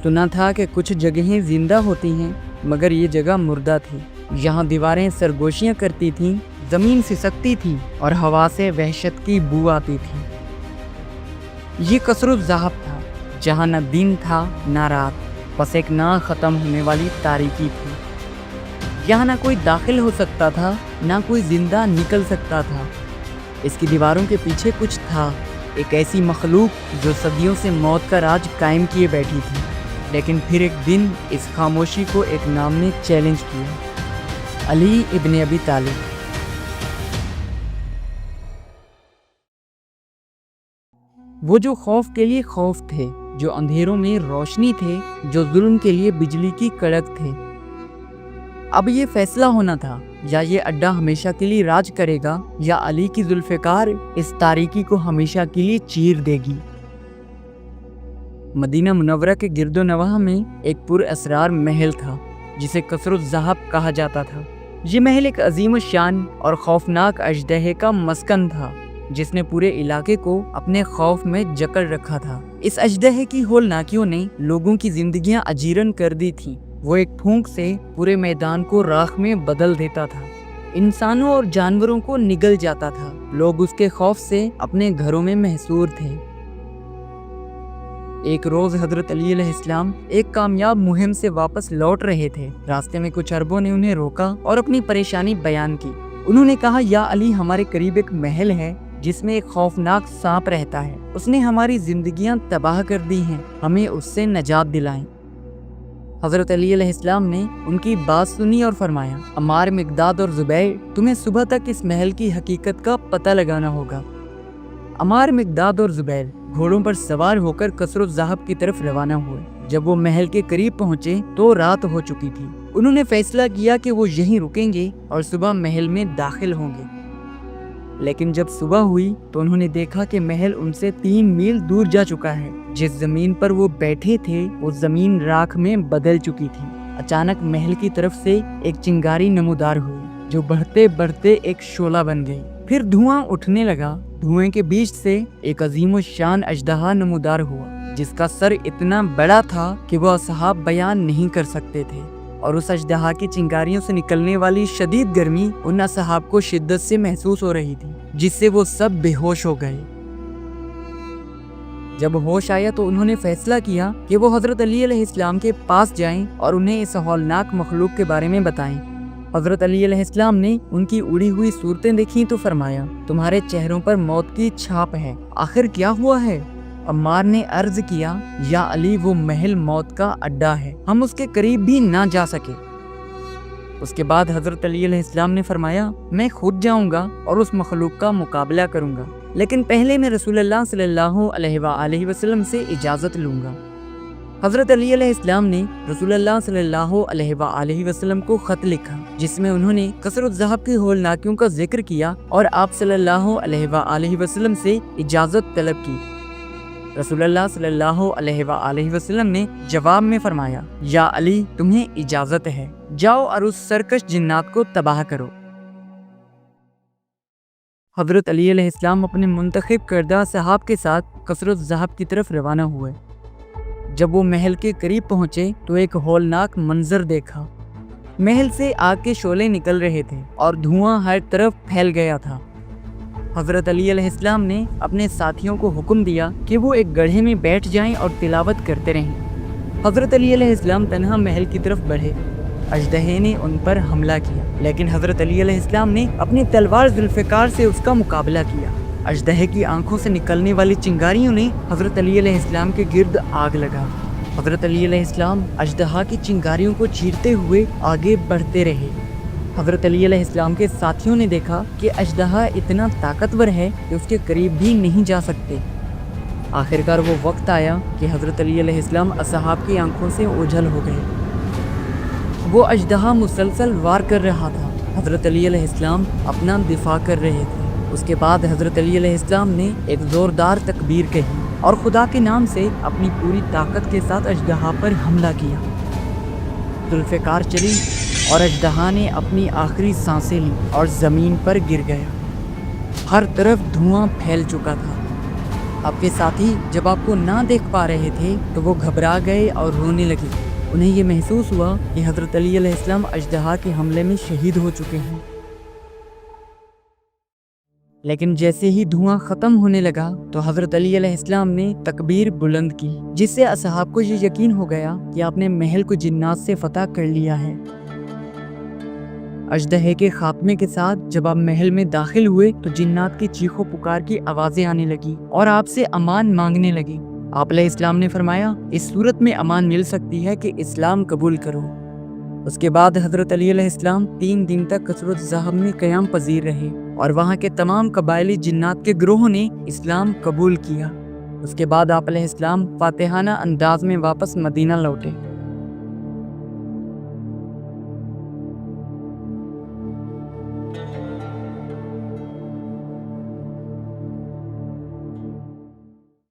سنا تھا کہ کچھ جگہیں زندہ ہوتی ہیں مگر یہ جگہ مردہ تھی۔ یہاں دیواریں سرگوشیاں کرتی تھیں، زمین سسکتی تھی اور ہوا سے وحشت کی بو آتی تھی۔ یہ قصر الذہب تھا جہاں نہ دن تھا نہ رات، بس ایک نہ ختم ہونے والی تاریکی تھی۔ یہاں نہ کوئی داخل ہو سکتا تھا نہ کوئی زندہ نکل سکتا تھا۔ اس کی دیواروں کے پیچھے کچھ تھا، ایک ایسی مخلوق جو صدیوں سے موت کا راج قائم کیے بیٹھی تھی، لیکن پھر ایک دن اس خاموشی کو ایک نام نے چیلنج کیا: علی ابن ابی طالب۔ وہ جو خوف کے لیے خوف تھے، جو اندھیروں میں روشنی تھے، جو ظلم کے لیے بجلی کی کڑک تھے۔ اب یہ فیصلہ ہونا تھا، یا یہ اڈا ہمیشہ کے لیے راج کرے گا یا علی کی ذوالفقار اس تاریکی کو ہمیشہ کے لیے چیر دے گی۔ مدینہ منورہ کے گرد و نواح میں ایک پر اسرار محل تھا جسے قصر الذہب کہا جاتا تھا۔ یہ محل ایک عظیم الشان اور خوفناک اژدہے کا مسکن تھا جس نے پورے علاقے کو اپنے خوف میں جکڑ رکھا تھا۔ اس اژدہے کی ہولناکیوں نے لوگوں کی زندگیاں اجیرن کر دی تھیں۔ وہ ایک پھونک سے پورے میدان کو راکھ میں بدل دیتا تھا، انسانوں اور جانوروں کو نگل جاتا تھا۔ لوگ اس کے خوف سے اپنے گھروں میں محصور تھے۔ ایک روز حضرت علی علیہ السلام ایک کامیاب مہم سے واپس لوٹ رہے تھے۔ راستے میں کچھ عربوں نے انہیں روکا اور اپنی پریشانی بیان کی۔ انہوں نے کہا: یا علی، ہمارے قریب ایک محل ہے جس میں ایک خوفناک سانپ رہتا ہے۔ اس نے ہماری زندگیاں تباہ کر دی ہیں، ہمیں اس سے نجات دلائیں۔ حضرت علی علیہ السلام نے ان کی بات سنی اور فرمایا: عمار، مقداد اور زبیر، تمہیں صبح تک اس محل کی حقیقت کا پتہ لگانا ہوگا۔ عمار، مقداد اور زبیر گھوڑوں پر سوار ہو کر قصر الذہب کی طرف روانہ ہوئے۔ جب وہ محل کے قریب پہنچے تو رات ہو چکی تھی۔ انہوں نے فیصلہ کیا کہ وہ یہیں رکیں گے اور صبح محل میں داخل ہوں گے۔ لیکن جب صبح ہوئی تو انہوں نے دیکھا کہ محل ان سے 3 میل دور جا چکا ہے۔ جس زمین پر وہ بیٹھے تھے وہ زمین راکھ میں بدل چکی تھی۔ اچانک محل کی طرف سے ایک چنگاری نمودار ہوئی جو بڑھتے بڑھتے ایک شعلہ بن گئی۔ پھر دھواں اٹھنے لگا۔ دھوئیں کے بیچ سے ایک عظیم الشان اژدہا نمودار ہوا جس کا سر اتنا بڑا تھا کہ وہ اصحاب بیان نہیں کر سکتے تھے، اور اس اژدہا کی چنگاریوں سے نکلنے والی شدید گرمی ان اصحاب کو شدت سے محسوس ہو رہی تھی، جس سے وہ سب بے ہوش ہو گئے۔ جب ہوش آیا تو انہوں نے فیصلہ کیا کہ وہ حضرت علی علیہ السلام کے پاس جائیں اور انہیں اس ہولناک مخلوق کے بارے میں بتائیں۔ حضرت علی علیہ السلام نے ان کی اڑی ہوئی صورتیں دیکھیں تو فرمایا: تمہارے چہروں پر موت کی چھاپ ہے، آخر کیا ہوا ہے؟ عمار نے عرض کیا: یا علی، وہ محل موت کا اڈا ہے، ہم اس کے قریب بھی نہ جا سکے۔ اس کے بعد حضرت علی علیہ السلام نے فرمایا: میں خود جاؤں گا اور اس مخلوق کا مقابلہ کروں گا، لیکن پہلے میں رسول اللہ صلی اللہ علیہ وآلہ وسلم سے اجازت لوں گا۔ حضرت علی علیہ السلام نے رسول اللہ صلی اللہ علیہ وآلہ وسلم کو خط لکھا جس میں انہوں نے قصر الذہب کی ہولناکیوں کا ذکر کیا اور آپ صلی اللہ علیہ وآلہ وسلم سے اجازت طلب کی۔ رسول اللہ صلی اللہ علیہ وآلہ وسلم نے جواب میں فرمایا: یا علی، تمہیں اجازت ہے، جاؤ اور اس سرکش جنات کو تباہ کرو۔ حضرت علی علیہ السلام اپنے منتخب کردہ صحاب کے ساتھ قصر الذہب کی طرف روانہ ہوئے۔ جب وہ محل کے قریب پہنچے تو ایک ہولناک منظر دیکھا۔ محل سے آگ کے شعلے نکل رہے تھے اور دھواں ہر طرف پھیل گیا تھا۔ حضرت علی علیہ السلام نے اپنے ساتھیوں کو حکم دیا کہ وہ ایک گڑھے میں بیٹھ جائیں اور تلاوت کرتے رہیں۔ حضرت علی علیہ السلام تنہا محل کی طرف بڑھے۔ اژدہے نے ان پر حملہ کیا، لیکن حضرت علی علیہ السلام نے اپنی تلوار ذوالفقار سے اس کا مقابلہ کیا۔ اژدہے کی آنکھوں سے نکلنے والی چنگاریوں نے حضرت علی علیہ السلام کے گرد آگ لگا۔ حضرت علی علیہ السلام اژدہا کی چنگاریوں کو چیرتے ہوئے آگے بڑھتے رہے۔ حضرت علی علیہ السلام کے ساتھیوں نے دیکھا کہ اژدہا اتنا طاقتور ہے کہ اس کے قریب بھی نہیں جا سکتے۔ آخرکار وہ وقت آیا کہ حضرت علی علیہ السلام اصحاب کی آنکھوں سے اوجھل ہو گئے۔ وہ اژدہا مسلسل وار کر رہا تھا۔ حضرت علی علیہ السلام اپنا دفاع کر رہے تھے۔ اس کے بعد حضرت علی علیہ السلام نے ایک زوردار تکبیر کہی اور خدا کے نام سے اپنی پوری طاقت کے ساتھ اژدہا پر حملہ کیا۔ ذوالفقار چلی اور اژدہا نے اپنی آخری سانسیں لی اور زمین پر گر گیا۔ ہر طرف دھواں پھیل چکا تھا۔ آپ کے ساتھی جب آپ کو نہ دیکھ پا رہے تھے تو وہ گھبرا گئے اور رونے لگے۔ انہیں یہ محسوس ہوا کہ حضرت علی علیہ السلام اژدہا کے حملے میں شہید ہو چکے ہیں۔ لیکن جیسے ہی دھواں ختم ہونے لگا تو حضرت علی علیہ السلام نے تکبیر بلند کی، جس سے اصحاب کو یہ یقین ہو گیا کہ آپ نے محل کو جنات سے فتح کر لیا ہے۔ اژدہے کے خاتمے کے ساتھ جب آپ محل میں داخل ہوئے تو جنات کی چیخ و پکار کی آوازیں آنے لگی اور آپ سے امان مانگنے لگی۔ آپ علیہ السلام نے فرمایا، اس صورت میں امان مل سکتی ہے کہ اسلام قبول کرو۔ اس کے بعد حضرت علی علیہ السلام 3 دن تک کثرت الذھب میں قیام پذیر رہے اور وہاں کے تمام قبائلی جنات کے گروہوں نے اسلام قبول کیا۔ اس کے بعد آپ علیہ السلام فاتحانہ انداز میں واپس مدینہ لوٹے۔